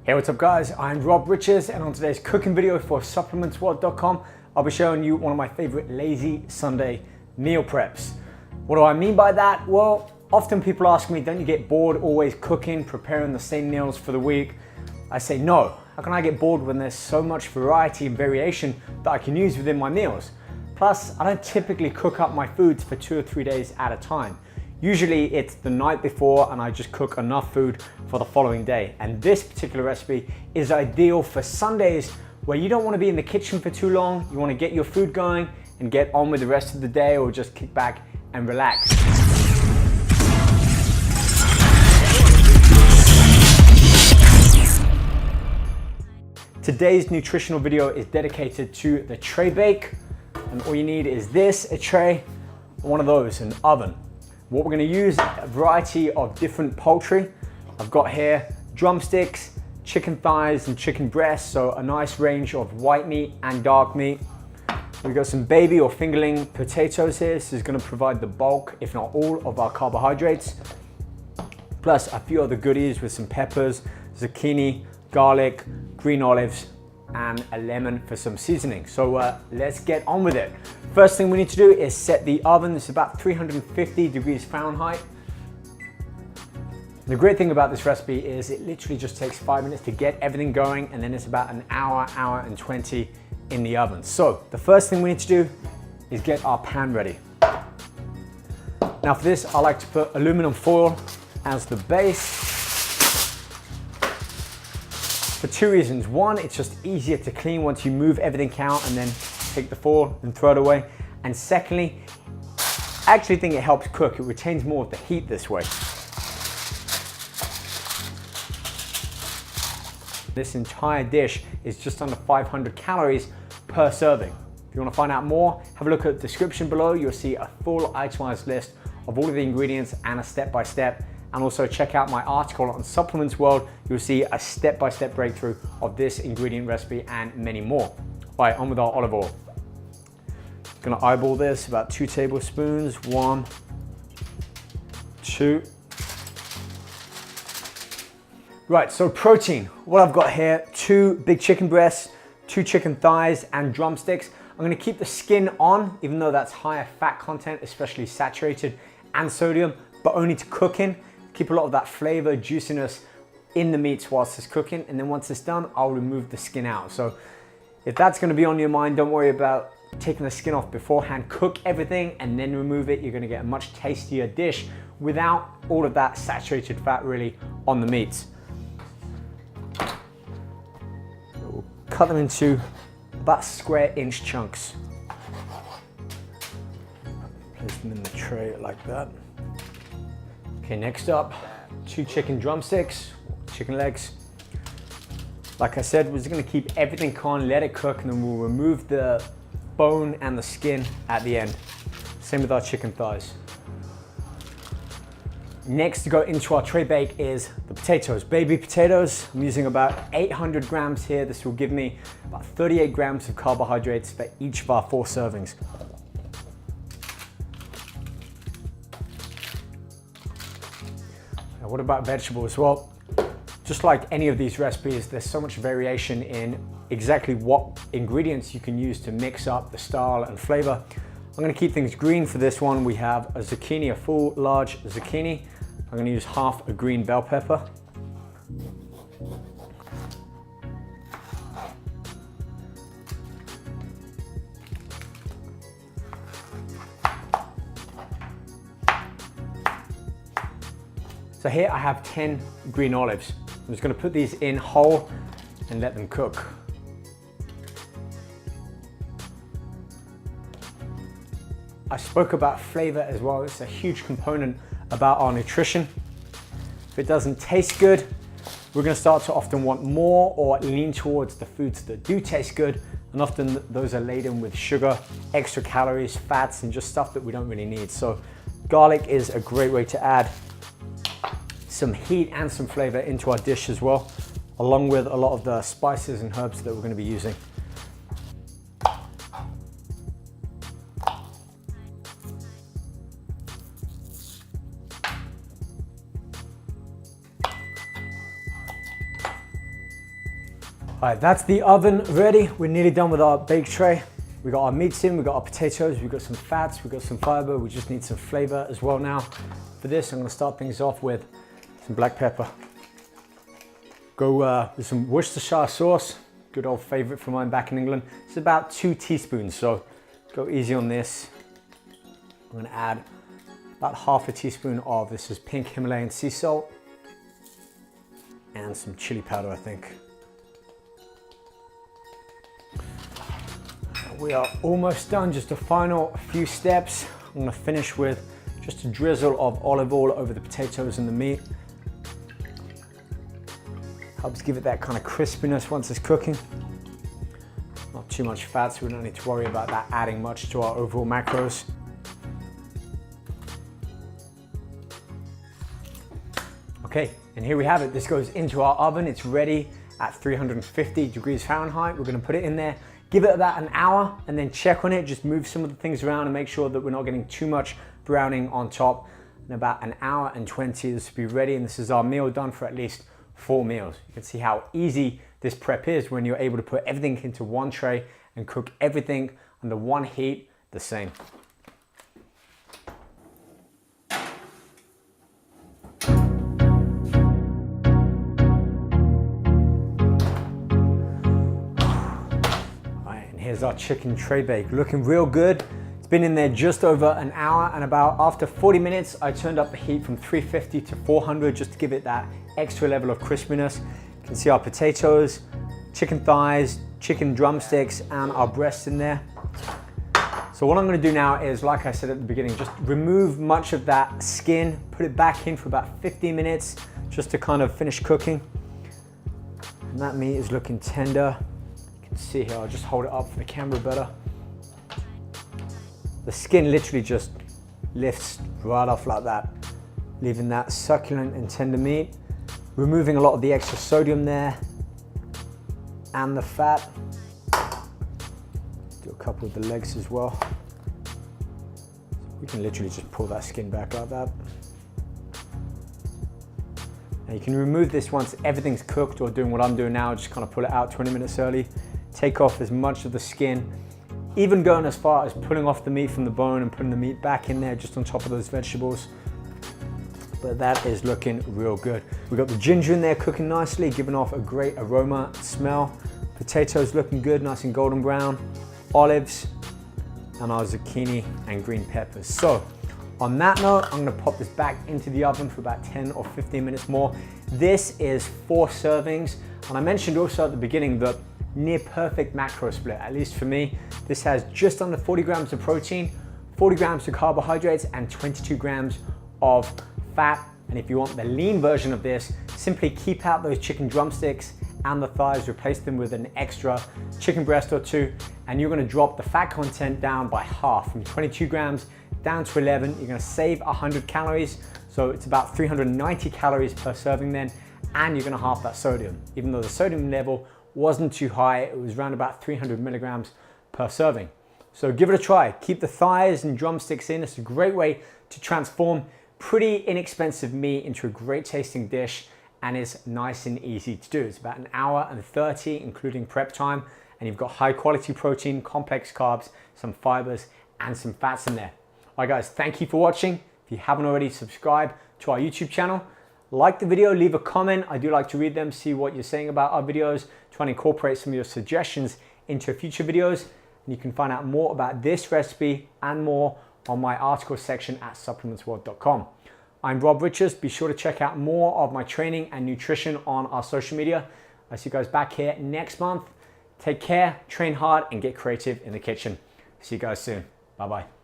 Hey, what's up guys? I'm Rob Riches, and on today's cooking video for supplementsworld.com, I'll be showing you one of my favorite lazy Sunday meal preps. What do I mean by that? Well, often people ask me, don't you get bored always cooking, preparing the same meals for the week? I say no. How can I get bored when there's so much variety and variation that I can use within my meals? Plus, I don't typically cook up my foods for 2 or 3 days at a time. Usually it's the night before and I just cook enough food for the following day. And this particular recipe is ideal for Sundays where you don't want to be in the kitchen for too long. You want to get your food going and get on with the rest of the day, or just kick back and relax. Today's nutritional video is dedicated to the tray bake. And all you need is this, a tray, one of those, an oven. What we're going to use, a variety of different poultry. I've got here drumsticks, chicken thighs and chicken breasts, so a nice range of white meat and dark meat. We've got some baby or fingerling potatoes here. This is going to provide the bulk, if not all, of our carbohydrates. Plus a few other goodies with some peppers, zucchini, garlic, green olives, and a lemon for some seasoning. So let's get on with it. First thing we need to do is set the oven. It's about 350 degrees Fahrenheit. The great thing about this recipe is it literally just takes 5 minutes to get everything going, and then it's about an hour and 20 in the oven. So the first thing we need to do is get our pan ready. Now for this, I like to put aluminum foil as the base. For two reasons. One, it's just easier to clean once you move everything out and then take the foil and throw it away. And secondly, I actually think it helps cook. It retains more of the heat this way. This entire dish is just under 500 calories per serving. If you want to find out more, have a look at the description below. You'll see a full itemized list of all of the ingredients and a step-by-step. And also check out my article on Supplements World. You'll see a step-by-step breakthrough of this ingredient recipe and many more. All right, on with our olive oil. Gonna eyeball this, about 2 tablespoons. 1, 2. Right, so protein. What I've got here, 2 big chicken breasts, 2 chicken thighs, and drumsticks. I'm gonna keep the skin on, even though that's higher fat content, especially saturated, and sodium, but only to cook in. Keep a lot of that flavor, juiciness in the meats whilst it's cooking. And then once it's done, I'll remove the skin out. So if that's gonna be on your mind, don't worry about taking the skin off beforehand. Cook everything and then remove it. You're gonna get a much tastier dish without all of that saturated fat really on the meats. We'll cut them into about square inch chunks. Place them in the tray like that. Okay, next up, 2 chicken drumsticks, chicken legs. Like I said, we're just gonna keep everything on, let it cook, and then we'll remove the bone and the skin at the end. Same with our chicken thighs. Next to go into our tray bake is the potatoes, baby potatoes. I'm using about 800 grams here. This will give me about 38 grams of carbohydrates for each of our 4 servings. What about vegetables? Well, just like any of these recipes, there's so much variation in exactly what ingredients you can use to mix up the style and flavor. I'm gonna keep things green for this one. We have a zucchini, a full large zucchini. I'm gonna use half a green bell pepper. So here I have 10 green olives. I'm just gonna put these in whole and let them cook. I spoke about flavor as well. It's a huge component about our nutrition. If it doesn't taste good, we're gonna start to often want more or lean towards the foods that do taste good. And often those are laden with sugar, extra calories, fats, and just stuff that we don't really need. So garlic is a great way to add some heat and some flavor into our dish as well, along with a lot of the spices and herbs that we're going to be using. All right, that's the oven ready. We're nearly done with our bake tray. We got our meats in, we got our potatoes, we got some fats, we got some fiber. We just need some flavor as well now. For this, I'm gonna start things off with some black pepper. Go with some Worcestershire sauce, good old favorite from mine back in England. It's about 2 teaspoons, so go easy on this. I'm gonna add about half a teaspoon of, this is pink Himalayan sea salt, and some chili powder, I think. We are almost done, just a final few steps. I'm gonna finish with just a drizzle of olive oil over the potatoes and the meat. Helps give it that kind of crispiness once it's cooking. Not too much fat, so we don't need to worry about that adding much to our overall macros. Okay, and here we have it. This goes into our oven. It's ready at 350 degrees Fahrenheit. We're gonna put it in there, give it about an hour, and then check on it. Just move some of the things around and make sure that we're not getting too much browning on top. In about an hour and 20, this will be ready, and this is our meal done for at least 4 meals. You can see how easy this prep is when you're able to put everything into one tray and cook everything under one heat the same. Here's our chicken tray bake, looking real good. It's been in there just over an hour, and about after 40 minutes, I turned up the heat from 350 to 400 just to give it that extra level of crispiness. You can see our potatoes, chicken thighs, chicken drumsticks, and our breasts in there. So what I'm gonna do now is, like I said at the beginning, just remove much of that skin, put it back in for about 15 minutes just to kind of finish cooking. And that meat is looking tender. See here, I'll just hold it up for the camera better. The skin literally just lifts right off like that, leaving that succulent and tender meat, removing a lot of the extra sodium there and the fat. Do a couple of the legs as well. We can literally just pull that skin back like that. Now you can remove this once everything's cooked, or doing what I'm doing now, just kind of pull it out 20 minutes early. Take off as much of the skin, even going as far as pulling off the meat from the bone and putting the meat back in there just on top of those vegetables. But that is looking real good. We've got the ginger in there cooking nicely, giving off a great aroma, smell. Potatoes looking good, nice and golden brown. Olives, and our zucchini and green peppers. So on that note, I'm gonna pop this back into the oven for about 10 or 15 minutes more. This is 4 servings. And I mentioned also at the beginning that near perfect macro split, at least for me. This has just under 40 grams of protein, 40 grams of carbohydrates, and 22 grams of fat. And if you want the lean version of this, simply keep out those chicken drumsticks and the thighs, replace them with an extra chicken breast or 2, and you're gonna drop the fat content down by half, from 22 grams down to 11. You're gonna save 100 calories, so it's about 390 calories per serving then, and you're gonna halve that sodium. Even though the sodium level wasn't too high, it was around about 300 milligrams per serving. So give it a try. Keep the thighs and drumsticks in. It's a great way to transform pretty inexpensive meat into a great tasting dish, and it's nice and easy to do. It's about an hour and 30, including prep time, and you've got high quality protein, complex carbs, some fibers, and some fats in there. All right guys, thank you for watching. If you haven't already, subscribe to our YouTube channel. Like the video, leave a comment. I do like to read them, see what you're saying about our videos, try and incorporate some of your suggestions into future videos. And you can find out more about this recipe and more on my article section at supplementsworld.com. I'm Rob Richards. Be sure to check out more of my training and nutrition on our social media. I'll see you guys back here next month. Take care, train hard, and get creative in the kitchen. See you guys soon. Bye-bye.